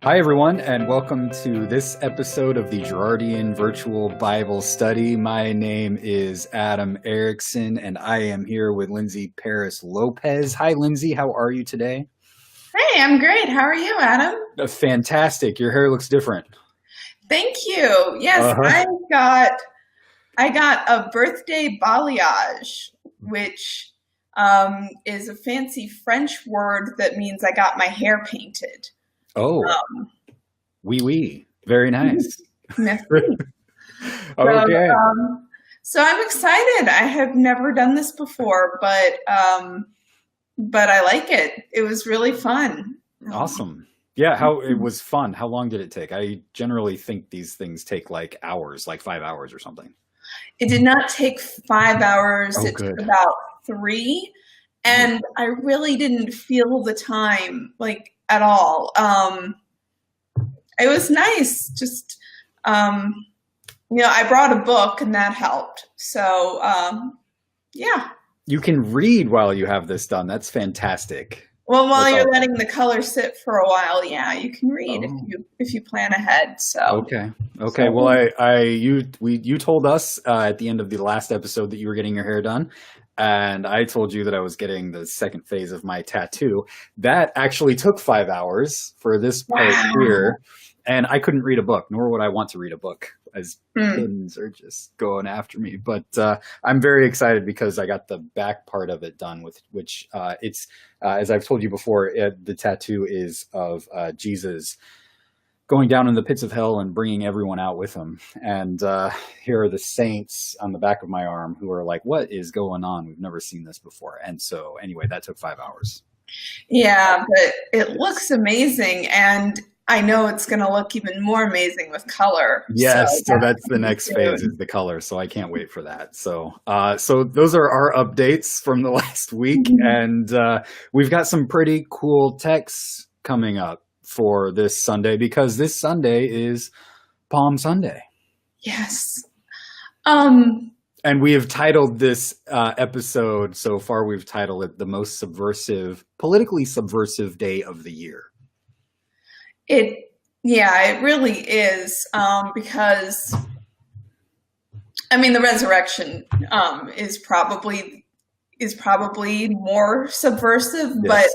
Hi, everyone, and welcome to this episode of the Girardian Virtual Bible Study. My name is Adam Erickson, and I am here with Lindsay Paris Lopez. Hi, Lindsay. How are you today? Hey, I'm great. How are you, Adam? Fantastic. Your hair looks different. Thank you. Yes, I got a birthday balayage, which is a fancy French word that means I got my hair painted. Oh, oui. Very nice. Merci. Okay. So I'm excited. I have never done this before, but I like it. It was really fun. Awesome. Yeah, it was fun. How long did it take? I generally think these things take like hours, like 5 hours or something. It did not take 5 hours. It good. took about 3. And I really didn't feel the time at all. It was nice. Just, I brought a book and that helped. So, yeah. You can read while you have this done. That's fantastic. Well, while you're letting the color sit for a while, yeah, you can read if you plan ahead. So okay. Well, you told us at the end of the last episode that you were getting your hair done, and I told you that I was getting the second phase of my tattoo. That actually took 5 hours for this part here, and I couldn't read a book, nor would I want to read a book, as kids are just going after me. But I'm very excited because I got the back part of it done, which it's as I've told you before, the tattoo is of Jesus going down in the pits of hell and bringing everyone out with him. And here are the saints on the back of my arm who are like, what is going on? We've never seen this before. And so anyway, that took 5 hours. Yeah, but it looks amazing. And I know it's going to look even more amazing with color. Yes, so that's the next phase is the color. So I can't wait for that. So those are our updates from the last week. And we've got some pretty cool texts coming up for this Sunday, because this Sunday is Palm Sunday. Yes. And we have titled this episode so far, we've titled it the most politically subversive day of the year. It really is, because the resurrection is probably more subversive, yes.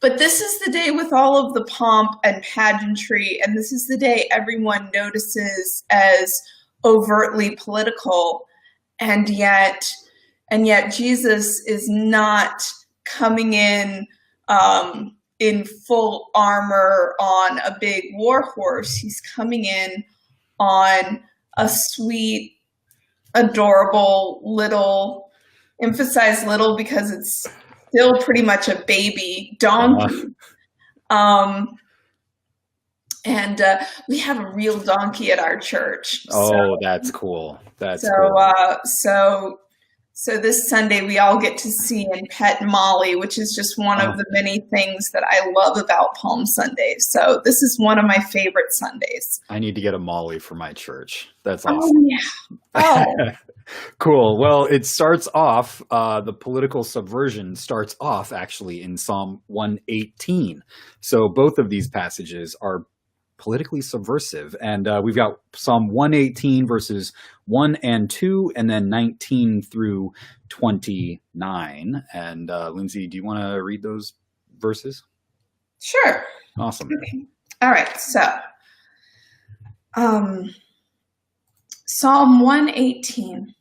but this is the day with all of the pomp and pageantry, and this is the day everyone notices as overtly political, and yet Jesus is not coming in full armor on a big war horse. He's coming in on a sweet, adorable little, emphasize little because it's still pretty much a baby donkey. And we have a real donkey at our church. That's cool. Cool. So this Sunday, we all get to see and pet Molly, which is just one of the many things that I love about Palm Sunday. So this is one of my favorite Sundays. I need to get a Molly for my church. That's awesome. Oh, yeah. Cool. Well, it starts off, the political subversion starts off actually in Psalm 118. So both of these passages are politically subversive. And we've got Psalm 118 verses 1 and 2, and then 19 through 29. And Lindsay, do you want to read those verses? Sure. Awesome. Okay. All right. So Psalm 118.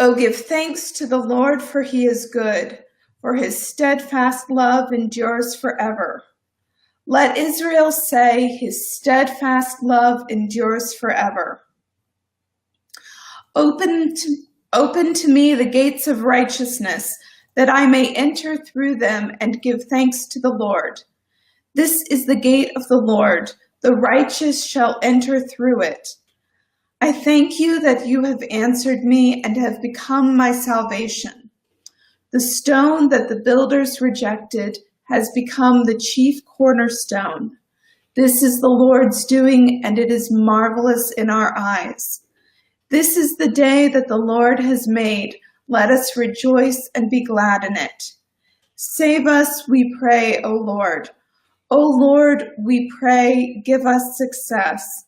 Oh, give thanks to the Lord, for he is good, for his steadfast love endures forever. Let Israel say, his steadfast love endures forever. Open to me the gates of righteousness, that I may enter through them and give thanks to the Lord. This is the gate of the Lord. The righteous shall enter through it. I thank you that you have answered me and have become my salvation. The stone that the builders rejected has become the chief cornerstone. This is the Lord's doing, and it is marvelous in our eyes. This is the day that the Lord has made. Let us rejoice and be glad in it. Save us, we pray, O Lord. O Lord, we pray, give us success.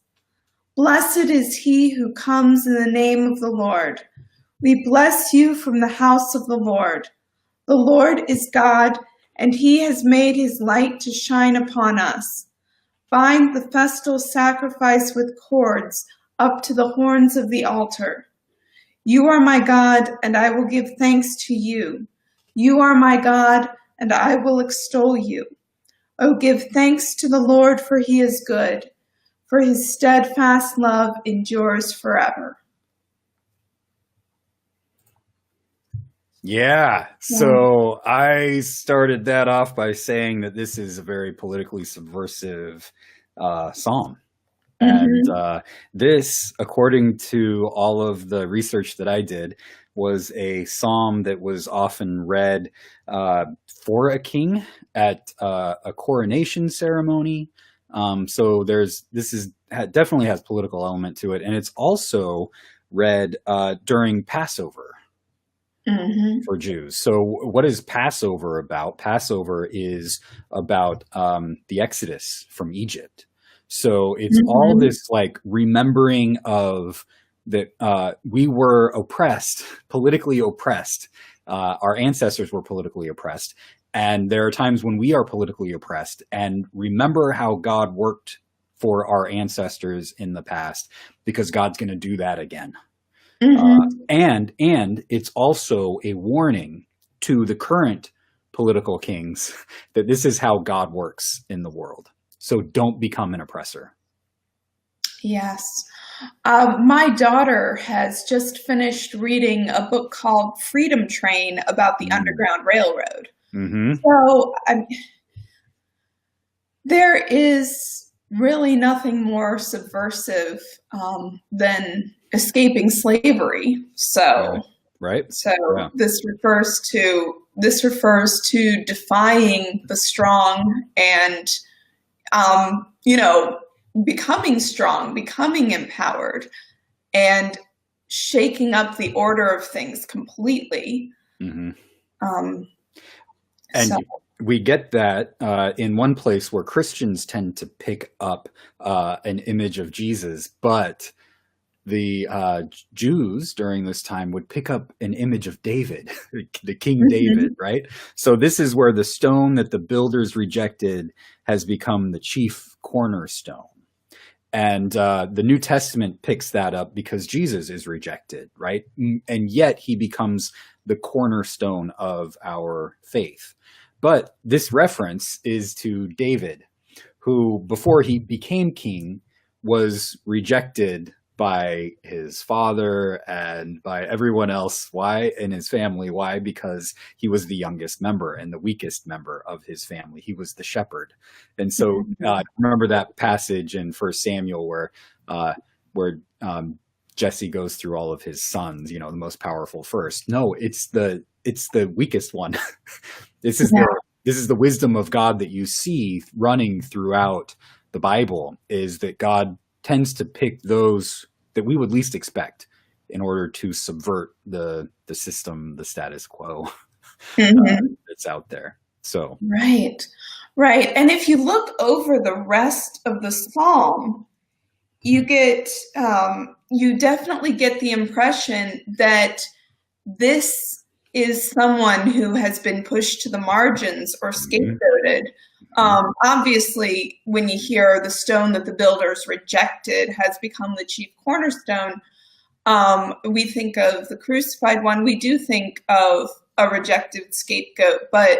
Blessed is he who comes in the name of the Lord. We bless you from the house of the Lord. The Lord is God, and he has made his light to shine upon us. Bind the festal sacrifice with cords up to the horns of the altar. You are my God, and I will give thanks to you. You are my God, and I will extol you. Oh, give thanks to the Lord, for he is good, for his steadfast love endures forever. Yeah. So I started that off by saying that this is a very politically subversive psalm. And this, according to all of the research that I did, was a psalm that was often read for a king at a coronation ceremony. So definitely has political element to it, and it's also read during Passover for Jews. So what is Passover about? Passover is about the Exodus from Egypt. So it's all this like remembering of that we were oppressed, politically oppressed. Our ancestors were politically oppressed. And there are times when we are politically oppressed, and remember how God worked for our ancestors in the past, because God's going to do that again. And it's also a warning to the current political kings that this is how God works in the world. So don't become an oppressor. Yes. My daughter has just finished reading a book called Freedom Train about the Underground Railroad. So there is really nothing more subversive than escaping slavery. So, this refers to defying the strong and becoming strong, becoming empowered, and shaking up the order of things completely. We get that in one place where Christians tend to pick up an image of Jesus, but the Jews during this time would pick up an image of David, the King David, right? So this is where the stone that the builders rejected has become the chief cornerstone. And the New Testament picks that up because Jesus is rejected, right? And yet he becomes the cornerstone of our faith. But this reference is to David, who before he became king was rejected by his father and by everyone else. Why? In his family. Why? Because he was the youngest member and the weakest member of his family. He was the shepherd. And so remember that passage in 1 Samuel where Jesse goes through all of his sons, the most powerful first. No, it's the weakest one. This is the wisdom of God that you see running throughout the Bible, is that God tends to pick those that we would least expect in order to subvert the system, the status quo that's out there. So right. And if you look over the rest of the psalm, you definitely get the impression that this is someone who has been pushed to the margins or scapegoated. Obviously, when you hear the stone that the builders rejected has become the chief cornerstone, we think of the crucified one. We do think of a rejected scapegoat, but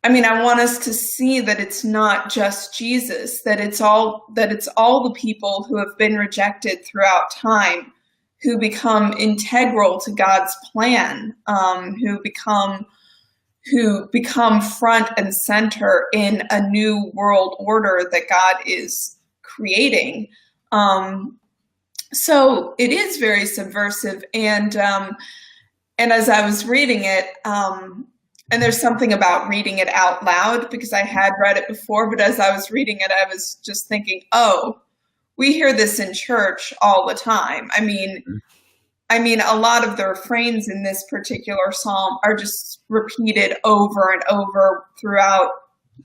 I want us to see that it's not just Jesus, that it's all the people who have been rejected throughout time, who become integral to God's plan, who become front and center in a new world order that God is creating. So it is very subversive. And as I was reading it, and there's something about reading it out loud, because I had read it before, but as I was reading it, I was just thinking, oh, we hear this in church all the time. I mean, a lot of the refrains in this particular psalm are just repeated over and over throughout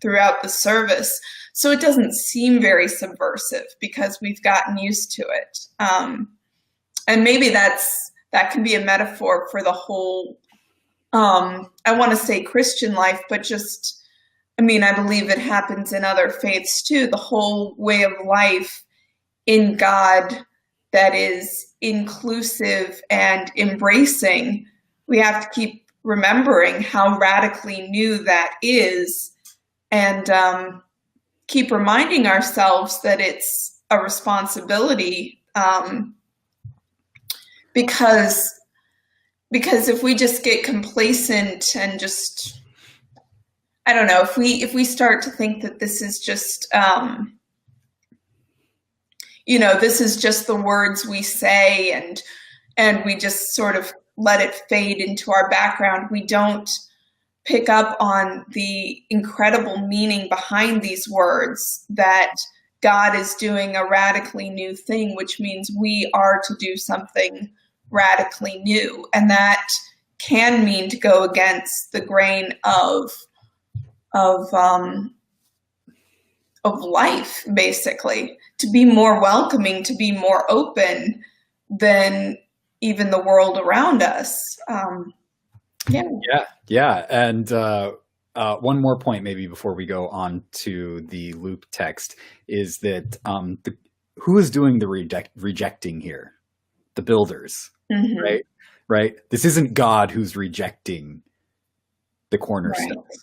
throughout the service. So it doesn't seem very subversive because we've gotten used to it. And maybe that can be a metaphor for the whole, I want to say Christian life, but just, I mean, I believe it happens in other faiths too, the whole way of life in God that is inclusive and embracing. We have to keep remembering how radically new that is, and keep reminding ourselves that it's a responsibility, because if we just get complacent and just, I don't know, if we start to think that this is just this is just the words we say, and we just sort of let it fade into our background, we don't pick up on the incredible meaning behind these words, that God is doing a radically new thing, which means we are to do something radically new. And that can mean to go against the grain of life, basically, to be more welcoming, to be more open than even the world around us. Yeah. And one more point, maybe before we go on to the Luke text, is that who is doing the rejecting here? The builders, Mm-hmm. Right. This isn't God who's rejecting the cornerstone. Right.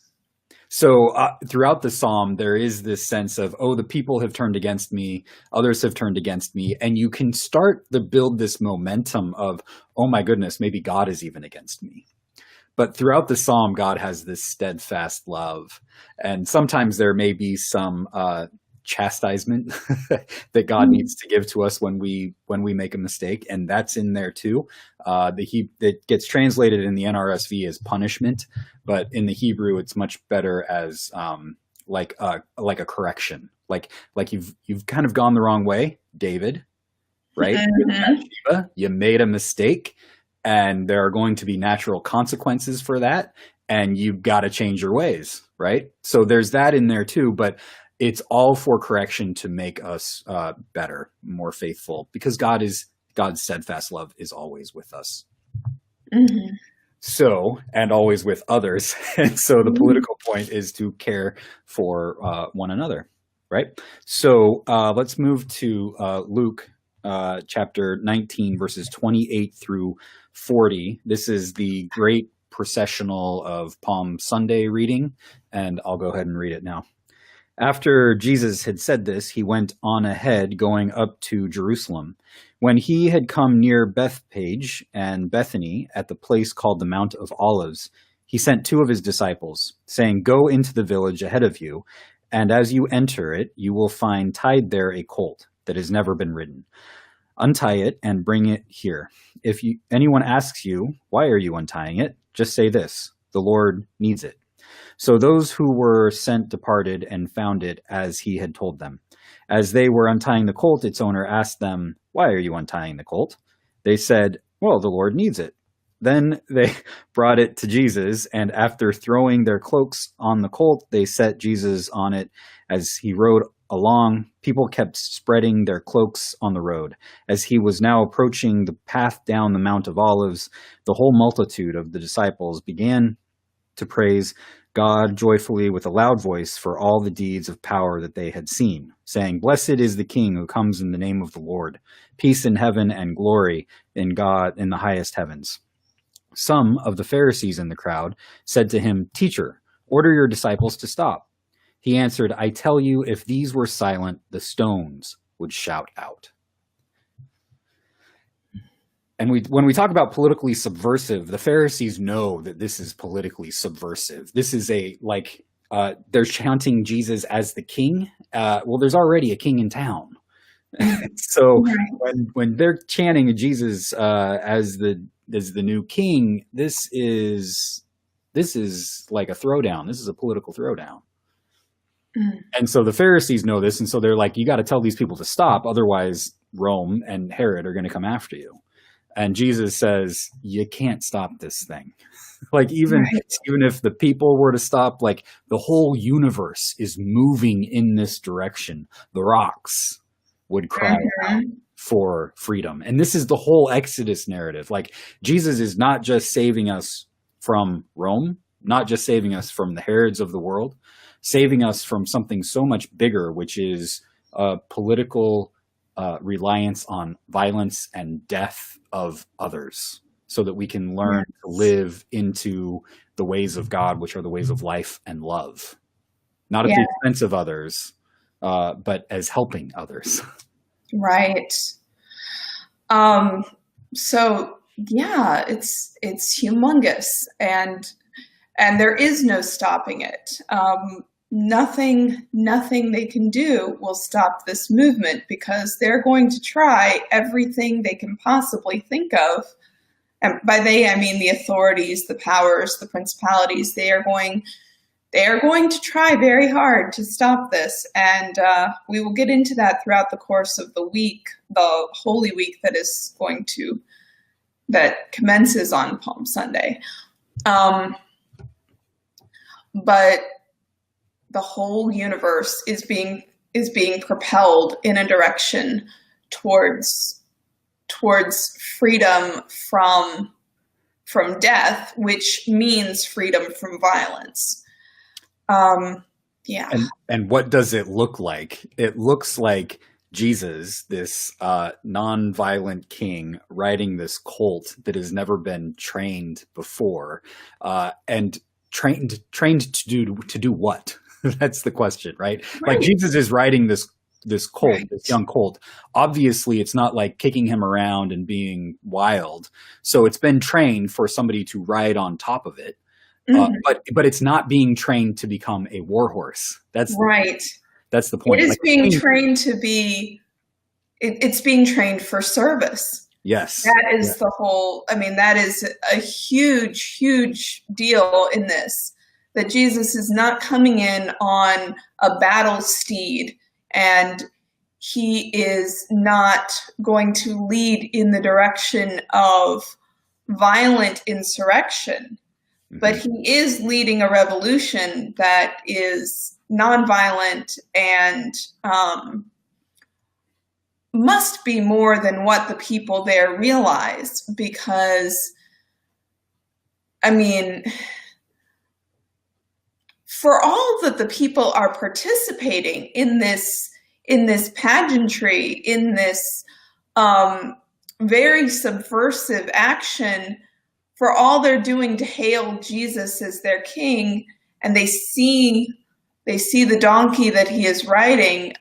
So throughout the psalm, there is this sense of, oh, the people have turned against me, others have turned against me, and you can start to build this momentum of, oh my goodness, maybe God is even against me. But throughout the psalm, God has this steadfast love, and sometimes there may be some chastisement that God needs to give to us when we make a mistake, and that's in there too. That gets translated in the NRSV as punishment, but in the Hebrew, it's much better as like a correction, like you've kind of gone the wrong way, David, right? With Bathsheba, you made a mistake, and there are going to be natural consequences for that, and you've got to change your ways, right? So there's that in there too, but it's all for correction to make us better, more faithful, because God's steadfast love is always with us. Mm-hmm. So, and always with others. And so the political point is to care for one another, right? So let's move to Luke chapter 19, verses 28 through 40. This is the great processional of Palm Sunday reading, and I'll go ahead and read it now. After Jesus had said this, he went on ahead, going up to Jerusalem. When he had come near Bethphage and Bethany, at the place called the Mount of Olives, he sent two of his disciples, saying, "Go into the village ahead of you, and as you enter it, you will find tied there a colt that has never been ridden. Untie it and bring it here. If anyone asks you, 'Why are you untying it?' just say this, 'The Lord needs it.'" So those who were sent departed and found it as he had told them. As they were untying the colt, its owner asked them, "Why are you untying the colt?" They said, "Well, the Lord needs it." Then they brought it to Jesus, and after throwing their cloaks on the colt, they set Jesus on it. As he rode along, people kept spreading their cloaks on the road. As he was now approaching the path down the Mount of Olives, the whole multitude of the disciples began to praise God joyfully with a loud voice for all the deeds of power that they had seen, saying, "Blessed is the King who comes in the name of the Lord. Peace in heaven and glory in God in the highest heavens." Some of the Pharisees in the crowd said to him, "Teacher, order your disciples to stop." He answered, "I tell you, if these were silent, the stones would shout out." And when we talk about politically subversive, the Pharisees know that this is politically subversive. This is they're chanting Jesus as the king. Well, there's already a king in town. So when they're chanting Jesus as the new king, this is like a throwdown. This is a political throwdown. And so the Pharisees know this, and so they're like, you got to tell these people to stop, otherwise Rome and Herod are going to come after you. And Jesus says, you can't stop this thing. Like Right. even if the people were to stop, like the whole universe is moving in this direction. The rocks would cry out Mhm. for freedom. And this is the whole Exodus narrative. Like Jesus is not just saving us from Rome, not just saving us from the Herods of the world, saving us from something so much bigger, which is political reliance on violence and death of others, so that we can learn to Yes. live into the ways of God, which are the ways of life and love, not at Yeah, the expense of others, but as helping others. right. Um, so yeah, it's humongous, and there is no stopping it. Nothing they can do will stop this movement, because they're going to try everything they can possibly think of. And by they, I mean the authorities, the powers, the principalities. They are going to try very hard to stop this, and we will get into that throughout the course of the week, the Holy Week that commences on Palm Sunday. Um, but the whole universe is being propelled in a direction towards freedom from death, which means freedom from violence. Yeah. And what does it look like? It looks like Jesus, this non-violent king, riding this colt that has never been trained before, and trained to do what? That's the question, right? Like Right. Jesus is riding this colt, Right. this young colt. Obviously, it's not like kicking him around and being wild. So it's been trained for somebody to ride on top of it. Mhm. But it's not being trained to become a war horse. Right. That's the It point. is Like, being trained to be. It's being trained for service. yes, That yeah. is the whole. I mean, that is a huge, huge deal in this. That Jesus is not coming in on a battle steed, and he is not going to lead in the direction of violent insurrection, but Mhm. he is leading a revolution that is nonviolent and must be more than what the people there realize, because, I mean, for all that the people are participating in this pageantry, in this very subversive action, for all they're doing to hail Jesus as their king, and they see the donkey that he is riding.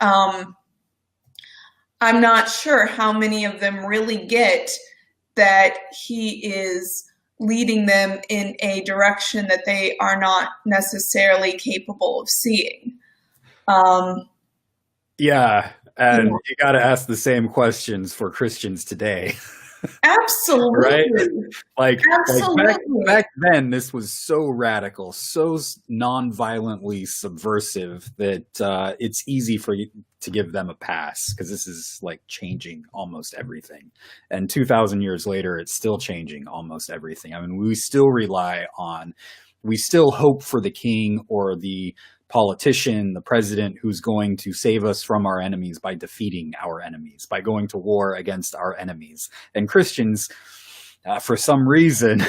I'm not sure how many of them really get that he is leading them in a direction that they are not necessarily capable of seeing. Um, Yeah, yeah, and you got to ask the same questions for Christians today, right? absolutely, Like absolutely. back then, this was so radical, so non-violently subversive that it's easy for you to give them a pass, because this is like changing almost everything. And 2,000 years later, it's still changing almost everything. I mean, we still hope for the king or the politician, the president, who's going to save us from our enemies by defeating our enemies, by going to war against our enemies. And Christians, for some reason,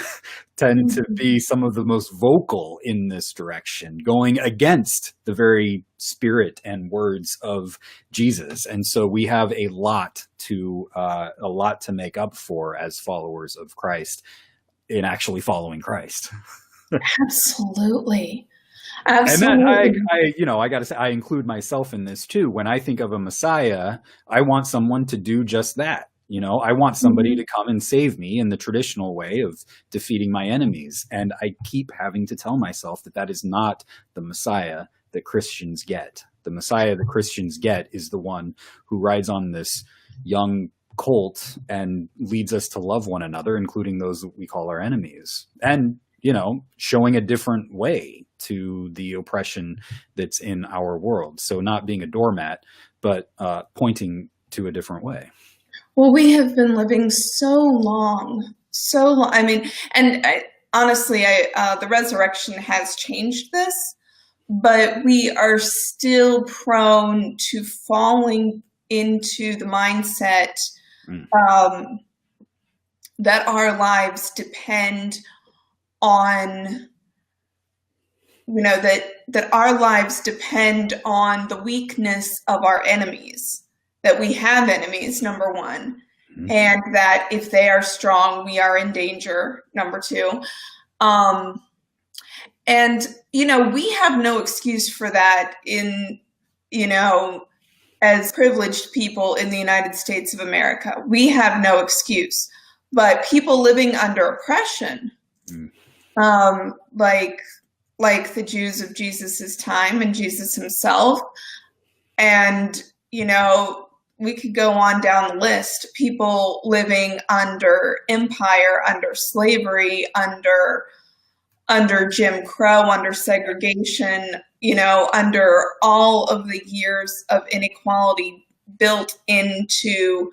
tend to be some of the most vocal in this direction, going against the very spirit and words of Jesus. And so we have a lot to make up for as followers of Christ in actually following Christ. Absolutely. And then Absolutely. I got to say, I include myself in this too. When I think of a Messiah, I want someone to do just that. I want somebody Mhm. to come and save me in the traditional way of defeating my enemies. And I keep having to tell myself that that is not the Messiah that Christians get. The Messiah that Christians get is the one who rides on this young colt and leads us to love one another, including those that we call our enemies. And, showing a different way to the oppression that's in our world. So not being a doormat, but pointing to a different way. Well, we have been living so long, so long. I mean, and honestly, the resurrection has changed this, but we are still prone to falling into the mindset um, that our lives depend on, that our lives depend on the weakness of our enemies, that we have enemies, number one, and that if they are strong, we are in danger, number two. And, we have no excuse for that as privileged people in the United States of America. We have no excuse. But people living under oppression, like the Jews of Jesus's time and Jesus himself, and, we could go on down the list, people living under empire, under slavery, under Jim Crow, under segregation, under all of the years of inequality built into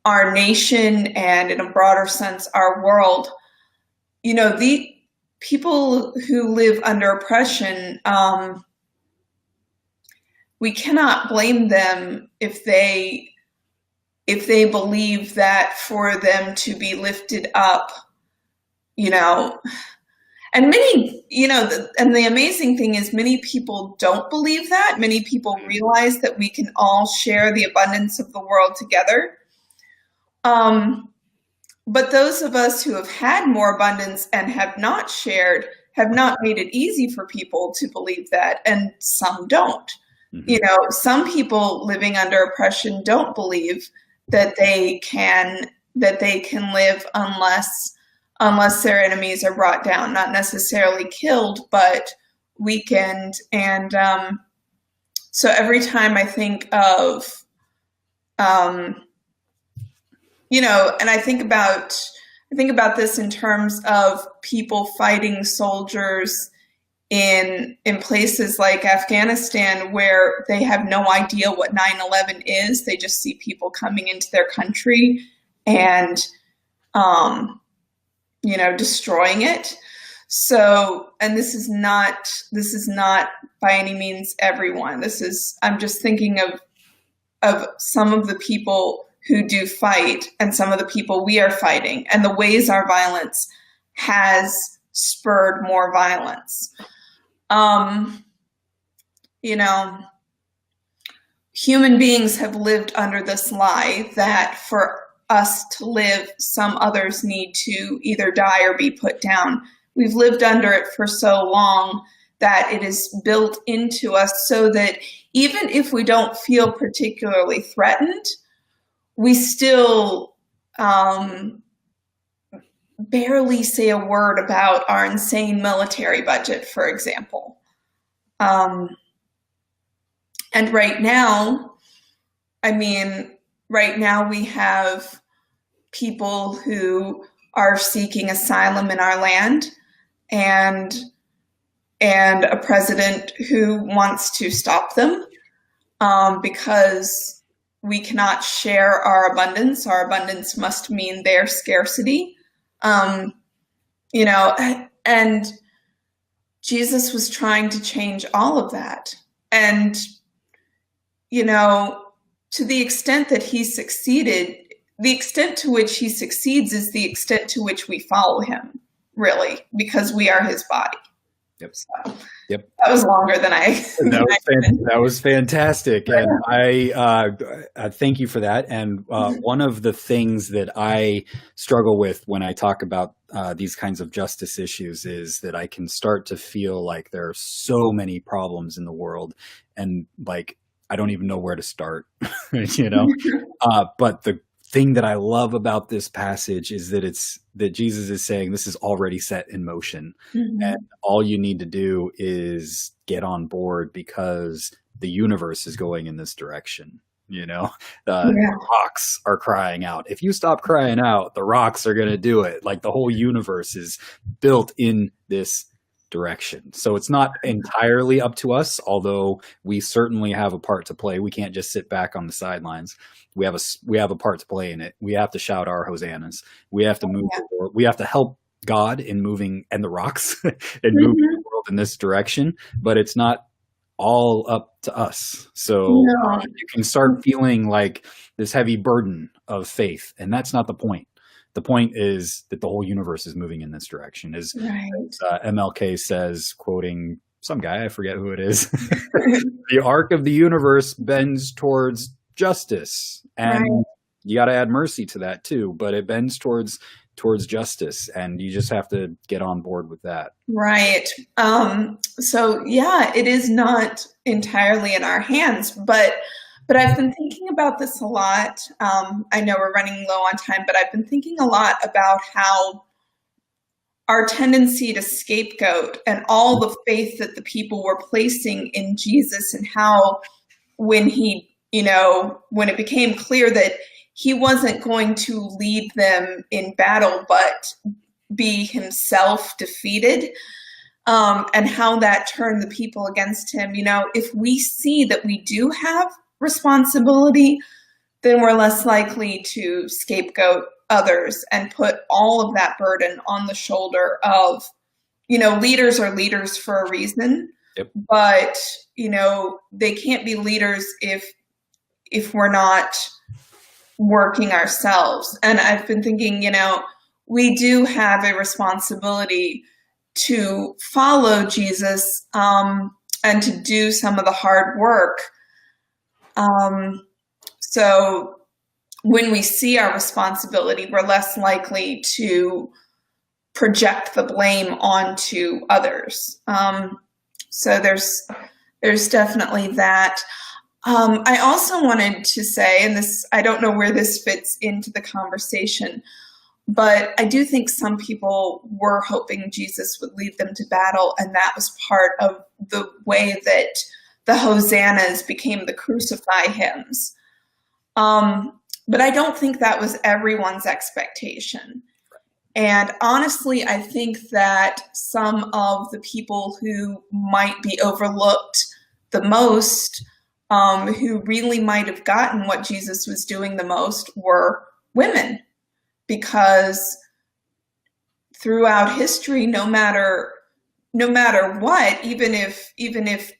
our nation and, in a broader sense, our world. The people who live under oppression, we cannot blame them if they believe that for them to be lifted up, and many, and the amazing thing is many people don't believe that. Many people realize that we can all share the abundance of the world together. But those of us who have had more abundance and have not shared have not made it easy for people to believe that, and some don't. Some people living under oppression don't believe that they can live unless their enemies are brought down, not necessarily killed, but weakened. And so every time I think of, and I think about this in terms of people fighting soldiers in places like Afghanistan, where they have no idea what 9/11 is. They just see people coming into their country and, destroying it. So, and this is not by any means everyone. I'm just thinking of some of the people who do fight and some of the people we are fighting and the ways our violence has spurred more violence. Human beings have lived under this lie that for us to live, some others need to either die or be put down. We've lived under it for so long that it is built into us so that even if we don't feel particularly threatened, we still barely say a word about our insane military budget, for example. And right now we have people who are seeking asylum in our land, and a president who wants to stop them because we cannot share our abundance. Our abundance must mean their scarcity. And Jesus was trying to change all of that. And, to the extent that he succeeded, the extent to which he succeeds is the extent to which we follow him, really, because we are his body. Yep. So, yep. That was longer than I. That was fantastic, and I thank you for that. And one of the things that I struggle with when I talk about these kinds of justice issues is that I can start to feel like there are so many problems in the world, and like I don't even know where to start, But the thing that I love about this passage is that Jesus is saying this is already set in motion, and all you need to do is get on board because the universe is going in this direction. The rocks are crying out. If you stop crying out, the rocks are going to do it. Like the whole universe is built in this direction. So it's not entirely up to us, although we certainly have a part to play. We can't just sit back on the sidelines. We have a part to play in it. We have to shout our hosannas. We have to move the world. We have to help God in moving, and the rocks and moving the world in this direction, but it's not all up to us. So you can start feeling like this heavy burden of faith, and that's not the point. The point is that the whole universe is moving in this direction. As MLK says, quoting some guy, I forget who it is, the arc of the universe bends towards justice. And you got to add mercy to that too, but it bends towards justice, and you just have to get on board with that. Right. So yeah, it is not entirely in our hands, but I've been thinking about this a lot. I know we're running low on time, but I've been thinking a lot about how our tendency to scapegoat and all the faith that the people were placing in Jesus, and how when when it became clear that he wasn't going to lead them in battle, but be himself defeated, and how that turned the people against him. If we see that we do have responsibility, then we're less likely to scapegoat others and put all of that burden on the shoulder of, leaders are leaders for a reason, but, they can't be leaders if we're not working ourselves. And I've been thinking, we do have a responsibility to follow Jesus, and to do some of the hard work. So when we see our responsibility, we're less likely to project the blame onto others. So there's definitely that. I also wanted to say, and this, I don't know where this fits into the conversation, but I do think some people were hoping Jesus would lead them to battle, and that was part of the way that the hosannas became the crucify hymns. But I don't think that was everyone's expectation. And honestly, I think that some of the people who might be overlooked the most, who really might have gotten what Jesus was doing the most, were women. Because throughout history, no matter what, even if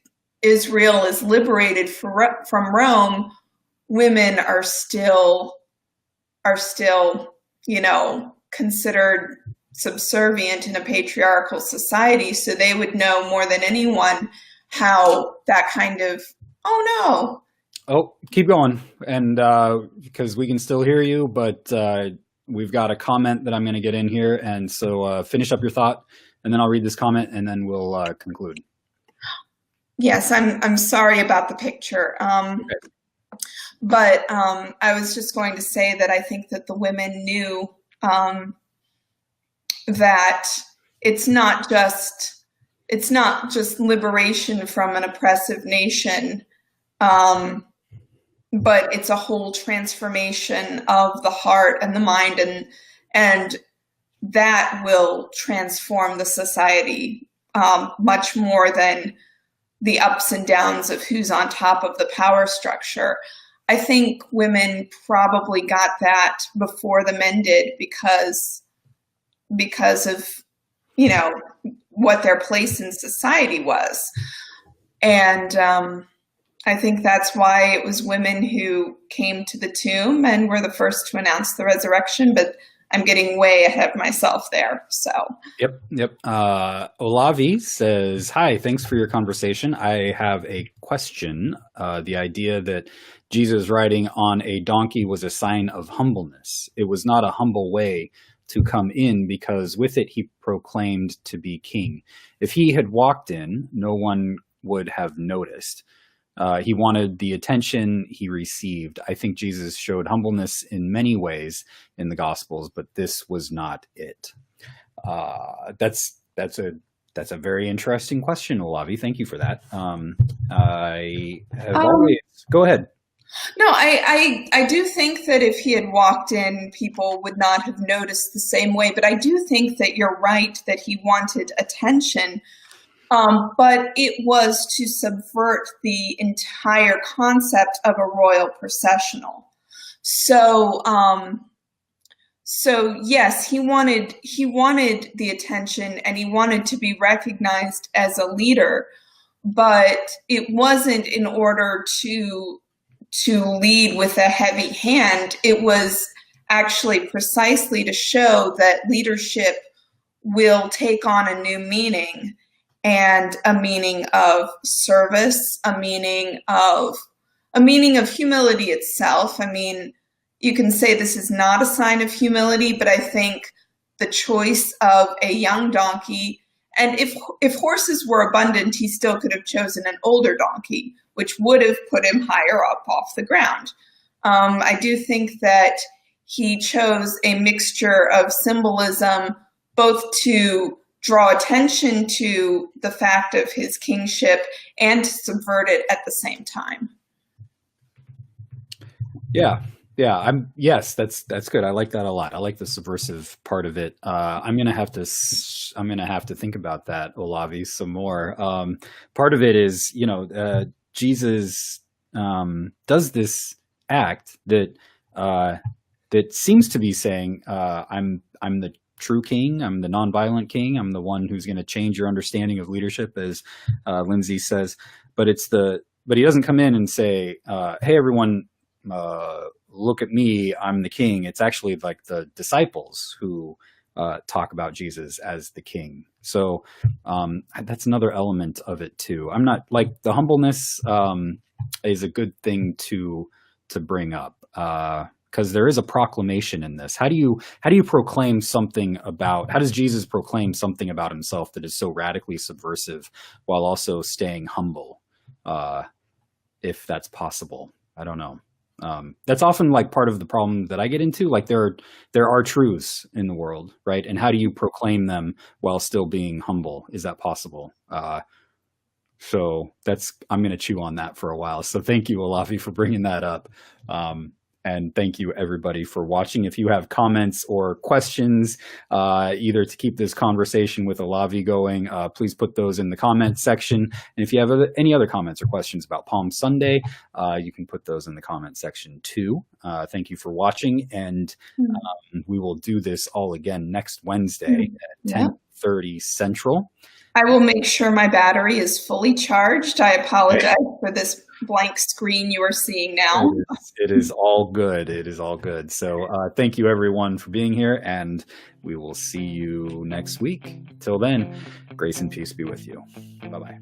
Israel is liberated from Rome, women are still, considered subservient in a patriarchal society. So they would know more than anyone how that kind of, keep going. And because we can still hear you, but we've got a comment that I'm going to get in here. And so finish up your thought, and then I'll read this comment, and then we'll conclude. Yes, I'm sorry about the picture. But I was just going to say that I think that the women knew that it's not just liberation from an oppressive nation, but it's a whole transformation of the heart and the mind, and that will transform the society much more than the ups and downs of who's on top of the power structure. I think women probably got that before the men did because of, what their place in society was. And I think that's why it was women who came to the tomb and were the first to announce the resurrection, but I'm getting way ahead of myself there. So. Yep. Olavi says, hi, thanks for your conversation. I have a question. The idea that Jesus riding on a donkey was a sign of humbleness. It was not a humble way to come in, because with it he proclaimed to be king. If he had walked in, no one would have noticed. He wanted the attention he received. I think Jesus showed humbleness in many ways in the Gospels, but this was not it. That's a very interesting question, Olavi. Thank you for that. I have always... Go ahead. No, I do think that if he had walked in, people would not have noticed the same way. But I do think that you're right that he wanted attention. But it was to subvert the entire concept of a royal processional. So, so yes, he wanted the attention and he wanted to be recognized as a leader, but it wasn't in order to lead with a heavy hand. It was actually precisely to show that leadership will take on a new meaning, and a meaning of service, a meaning of humility itself. I mean, you can say this is not a sign of humility, but I think the choice of a young donkey, and if horses were abundant, he still could have chosen an older donkey, which would have put him higher up off the ground. I do think that he chose a mixture of symbolism, both to draw attention to the fact of his kingship and to subvert it at the same time. Yeah. Yeah, yes, that's good. I like that a lot. I like the subversive part of it. I'm gonna have to think about that, Olavi, some more. Part of it is, Jesus does this act that seems to be saying, I'm the true king. I'm the nonviolent king. I'm the one who's going to change your understanding of leadership, as Lindsay says. But he doesn't come in and say, "Hey, everyone, look at me. I'm the king." It's actually like the disciples who talk about Jesus as the king. So that's another element of it too. I'm not like the humbleness is a good thing to bring up. Because there is a proclamation in this. How do you proclaim something about? How does Jesus proclaim something about himself that is so radically subversive while also staying humble? If that's possible, I don't know. That's often like part of the problem that I get into. Like there are truths in the world, right? And how do you proclaim them while still being humble? Is that possible? So I'm going to chew on that for a while. So thank you, Olafi, for bringing that up. And thank you, everybody, for watching. If you have comments or questions, either to keep this conversation with Olavi going, please put those in the comment section. And if you have any other comments or questions about Palm Sunday, you can put those in the comment section too. Thank you for watching, and we will do this all again next Wednesday at 10:30 Central. I will make sure my battery is fully charged. I apologize for this blank screen you are seeing now. It is all good. It is all good. So thank you, everyone, for being here, and we will see you next week. Till then, grace and peace be with you. Bye-bye.